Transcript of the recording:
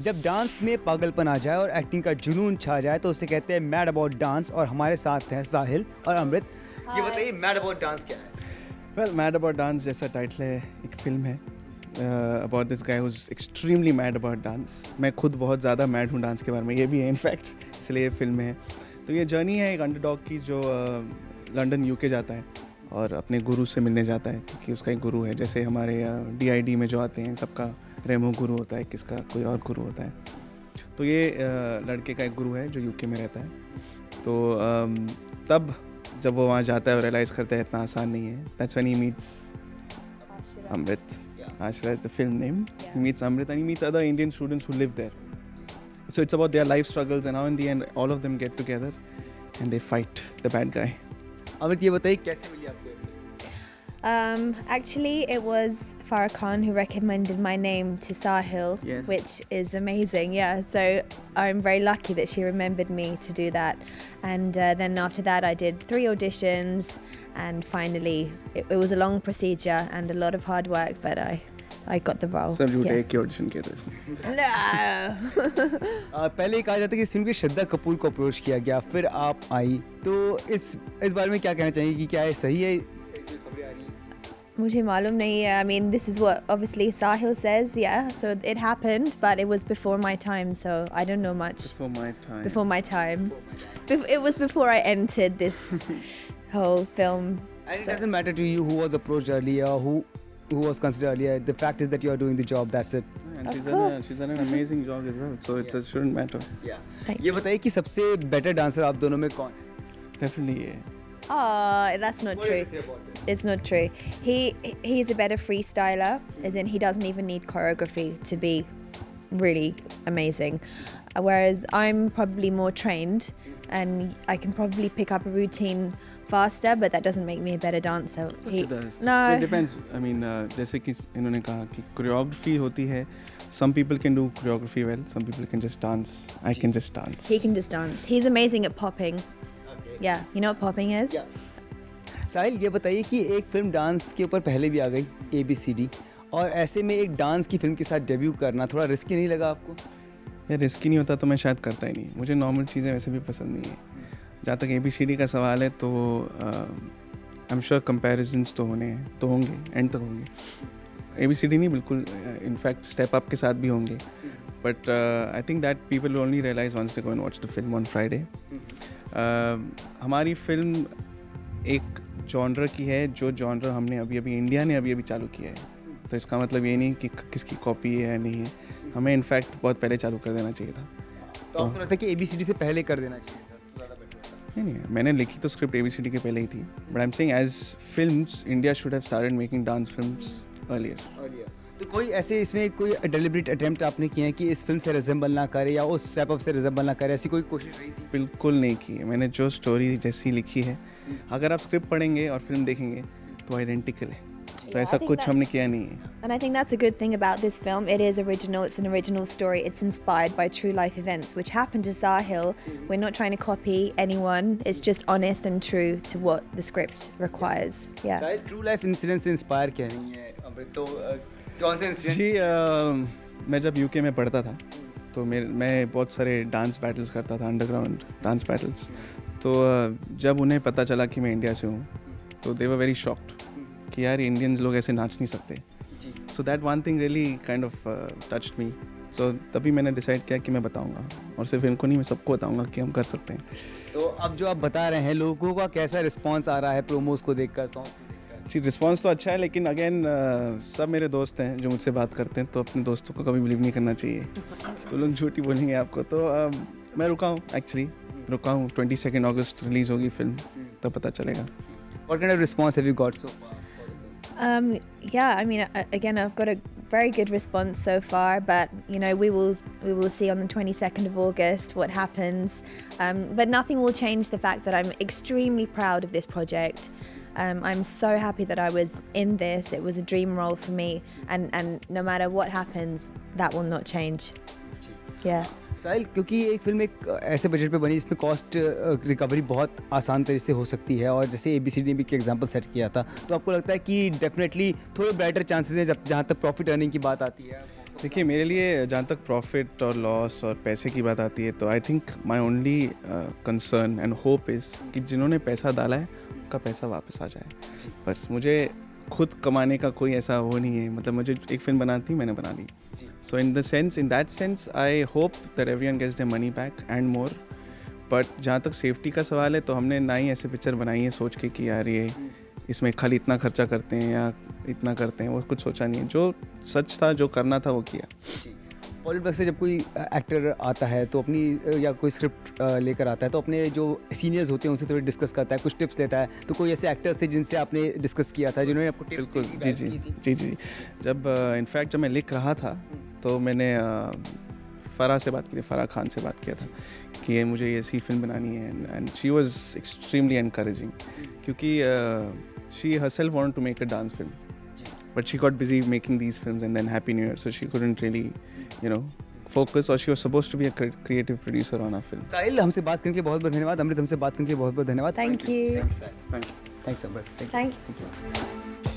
जब डांस में पागलपन आ जाए और एक्टिंग का जुनून छा जाए तो उसे कहते हैं मैड अबाउट डांस। और हमारे साथ हैं साहिल और अमृत। ये बताइए मैड अबाउट डांस क्या है? वेल, मैड अबाउट डांस जैसा टाइटल है, एक फिल्म है about this guy who's extremely mad about dance. मैं खुद बहुत ज़्यादा मैड हूँ डांस के बारे में, ये भी है इनफैक्ट, इसलिए ये फिल्म है। तो ये जर्नी है एक अंडरडॉग की जो लंदन यूके जाता है और अपने गुरु से मिलने जाता है, क्योंकि उसका एक गुरु है। जैसे हमारे DID में जो आते हैं सबका रेमो गुरु होता है, किसका कोई और गुरु होता है। तो ये लड़के का एक गुरु है जो यूके में रहता है। तो तब जब वो वहाँ जाता है और रियलाइज़ करता है इतना आसान नहीं है, that's when he meets Amrit. Ashra is the film name. He meets Amrit and he meets other Indian students who live there. So it's about their life struggles, and how in the end all of them get together and they fight the bad guy. अमृत, ये बताइए कैसे मिली आपको? Actually, it was Farah Khan who recommended my name to Sahil, Yes. which is amazing. Yeah, so I'm very lucky that she remembered me to do that. And then after that, I did 3 auditions, and finally, it was a long procedure and a lot of hard work, but I got the role. सब झूठे एक audition किया था इसने। No. पहले कहा जाता है कि इस फिल्म के श्रद्धा कपूर को अप्रोच किया गया, फिर आप आई। तो इस बारे में क्या कहना चाहिए कि क्या ये सही है? मुझे मालूम नहीं है. I mean, this is what obviously Sahil says. Yeah, so it happened, but it was before my time, so I don't know much. Before my time. Before my time. It was before I entered this whole film. And it doesn't matter to you who was approached earlier, who was considered earlier. The fact is that you are doing the job. That's it. And Of she's done an amazing job as well, so it shouldn't matter. Thank ये बताइए कि सबसे better dancer आप दोनों में कौन है? Definitely, yeah. Oh, that's not true. It's not true. He's a better freestyler, as in he doesn't even need choreography to be really amazing. Whereas I'm probably more trained and I can probably pick up a routine faster, but that doesn't make me a better dancer. It does. No. It depends. I mean, जैसे कि इन्होंने कहा कि choreography होती है. Some people can do choreography well. Some people can just dance. I can just dance. He can just dance. He's amazing at popping. Yeah, you know what popping is? साहिल, ये बताइए कि एक फिल्म डांस के ऊपर पहले भी आ गई, ABCD, और ऐसे में एक डांस की फिल्म के साथ डेब्यू करना थोड़ा रिस्की नहीं लगा आपको? यार रिस्की नहीं होता तो मैं शायद करता ही नहीं। मुझे नॉर्मल चीज़ें वैसे भी पसंद नहीं है। जहाँ तक ABCD का सवाल है तो आई एम श्योर कंपैरिजन्स तो होंगे, एंड तक होंगे। ABCD नहीं, बिल्कुल इनफैक्ट स्टेप अप के साथ भी होंगे। But I think that people will only realise once they go and watch the film on Friday. हमारी फिल्म एक जॉनर की है, जो जॉनर हमने अभी इंडिया ने अभी चालू किया है। तो इसका मतलब ये नहीं कि किसकी कॉपी है या नहीं है, हमें इनफैक्ट बहुत पहले चालू कर देना चाहिए था। तो आपको लगता है कि ABCD से पहले कर देना चाहिए था, तो ज़्यादा बेटर होता? नहीं, मैंने लिखी तो स्क्रिप्ट ABCD के पहले ही थी, but I am saying as films India should have started making dance films earlier. तो कोई ऐसे इसमें कोई डेलिब्रेट अटेम्प्ट आपने किए हैं कि इस फिल्म से रिजेंबल ना करे या उस स्टेप अप से रिजेंबल ना करे, ऐसी कोई कोशिश रही थी? बिल्कुल नहीं की है। मैंने जो स्टोरी जैसी लिखी है, अगर आप स्क्रिप्ट पढ़ेंगे और फिल्म देखेंगे तो आइडेंटिकल है। तो ऐसा कुछ हमने किया नहीं है। And I think that's a good thing about this film. It is original. It's an original story. It's inspired by true life events which happened to Sahil. We're not trying to copy anyone. It's just honest and true to what the script requires. Yeah. Sahil, true life incident से inspire क्या नहीं है अमृत? तो कौन से incident? जी, मैं जब UK में पढ़ता था तो मैं बहुत सारे डांस बैटल्स करता था, अंडरग्राउंड डांस बैटल्स। तो जब उन्हें पता चला कि मैं इंडिया से हूँ तो दे वर वेरी शॉक्ड कि यार इंडियंस लोग ऐसे नाच नहीं सकते। So that one thing really kind of touched me. So तभी मैंने डिसाइड किया कि मैं बताऊंगा, और सिर्फ इनको नहीं, मैं सबको बताऊंगा कि हम कर सकते हैं। तो अब जो आप बता रहे हैं, लोगों का कैसा रिस्पांस आ रहा है प्रोमोज को देखकर, सॉन्ग को देखकर? जी, रिस्पांस तो अच्छा है, लेकिन अगेन सब मेरे दोस्त हैं जो मुझसे बात करते हैं, तो अपने दोस्तों को कभी बिलीव नहीं करना चाहिए। तो लोग झूठी बोलेंगे आपको। तो मैं रुका हूँ, एक्चुअली रुका हूँ। 22 अगस्त रिलीज़ होगी फिल्म, तब पता चलेगा। What kind of response have you got so far? Yeah, I mean, again, I've got a very good response so far, but you know, we will see on the 22nd of August what happens. But nothing will change the fact that I'm extremely proud of this project. I'm so happy that I was in this. It was a dream role for me, and no matter what happens, that will not change. Yeah. साहिल, क्योंकि एक film एक ऐसे budget पे बनी जिसमें cost recovery बहुत आसान तरीके से हो सकती है, और जैसे ABCD ने भी एक एग्जांपल सेट किया था, तो आपको लगता है कि डेफिनेटली थोड़े ब्राइटर चांसेस हैं जब जहाँ तक प्रॉफिट अर्निंग की बात आती है? देखिए मेरे लिए जहाँ तक प्रॉफिट और लॉस और पैसे की बात आती है तो I think my only concern and hope is कि जिन्होंने पैसा डाला है उनका पैसा वापस आ जाए। बस मुझे खुद कमाने का कोई ऐसा वो नहीं है, मतलब मुझे एक फिल्म बनानी थी, मैंने बना ली। So in that sense I hope that everyone gets their money back and more. But जहाँ तक सेफ्टी का सवाल है तो हमने ना ही ऐसे पिक्चर बनाई है सोच के कि यार ये इसमें खाली इतना खर्चा करते हैं या इतना करते हैं, वो कुछ सोचा नहीं है। जो सच था, जो करना था वो किया। बॉलीवुड से जब कोई एक्टर आता है तो अपनी या कोई स्क्रिप्ट लेकर आता है तो अपने जो सीनियर्स होते हैं उनसे थोड़ी डिस्कस करता है, कुछ टिप्स देता है। तो कोई ऐसे एक्टर्स थे जिनसे आपने डिस्कस किया था, जिन्होंने आपको टिप्स बिल्कुल, जी। जब इनफैक्ट जब मैं लिख रहा था तो मैंने फ़राह से बात की थी, फ़राह खान से बात किया था कि ये मुझे ऐसी फिल्म बनानी है। And she was extremely encouraging क्योंकि she herself wanted to make a dance film but she got busy making these films and then Happy New Year, so she couldn't really, focus, or she was supposed to be a creative producer on our film. साहिल, हमसे बात करने के लिए बहुत बहुत धन्यवाद। अमृत, हमसे बात करने के लिए बहुत बहुत धन्यवाद। Thank you. Thanks, Amrit. Thank you.